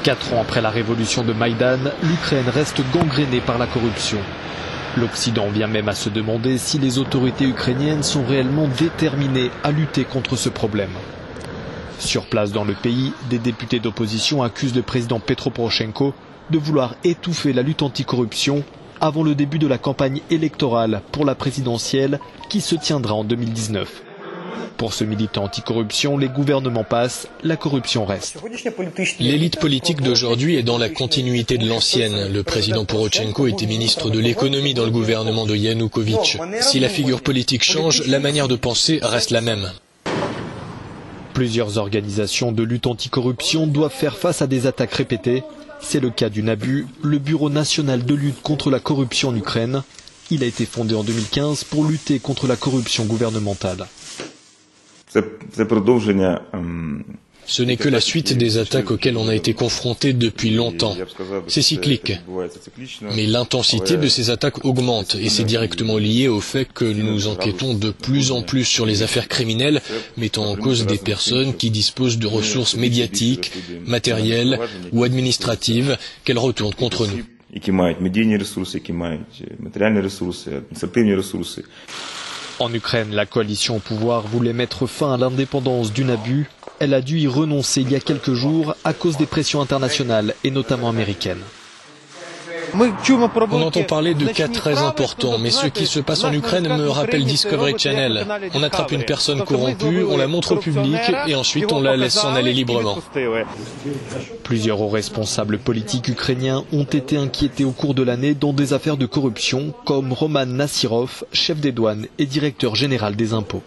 4 ans après la révolution de Maïdan, l'Ukraine reste gangrénée par la corruption. L'Occident vient même à se demander si les autorités ukrainiennes sont réellement déterminées à lutter contre ce problème. Sur place dans le pays, des députés d'opposition accusent le président Petro Poroshenko de vouloir étouffer la lutte anticorruption avant le début de la campagne électorale pour la présidentielle qui se tiendra en 2019. Pour ce militant anticorruption, les gouvernements passent, la corruption reste. L'élite politique d'aujourd'hui est dans la continuité de l'ancienne. Le président Poroshenko était ministre de l'économie dans le gouvernement de Yanukovych. Si la figure politique change, la manière de penser reste la même. Plusieurs organisations de lutte anticorruption doivent faire face à des attaques répétées. C'est le cas du NABU, le Bureau national de lutte contre la corruption en Ukraine. Il a été fondé en 2015 pour lutter contre la corruption gouvernementale. Ce n'est que la suite des attaques auxquelles on a été confronté depuis longtemps. C'est cyclique. Mais l'intensité de ces attaques augmente et c'est directement lié au fait que nous enquêtons de plus en plus sur les affaires criminelles mettant en cause des personnes qui disposent de ressources médiatiques, matérielles ou administratives qu'elles retournent contre nous. En Ukraine, la coalition au pouvoir voulait mettre fin à l'indépendance du NABU. Elle a dû y renoncer il y a quelques jours à cause des pressions internationales et notamment américaines. On entend parler de cas très importants, mais ce qui se passe en Ukraine me rappelle Discovery Channel. On attrape une personne corrompue, on la montre au public et ensuite on la laisse s'en aller librement. Plusieurs hauts responsables politiques ukrainiens ont été inquiétés au cours de l'année dans des affaires de corruption, comme Roman Nassirov, chef des douanes et directeur général des impôts.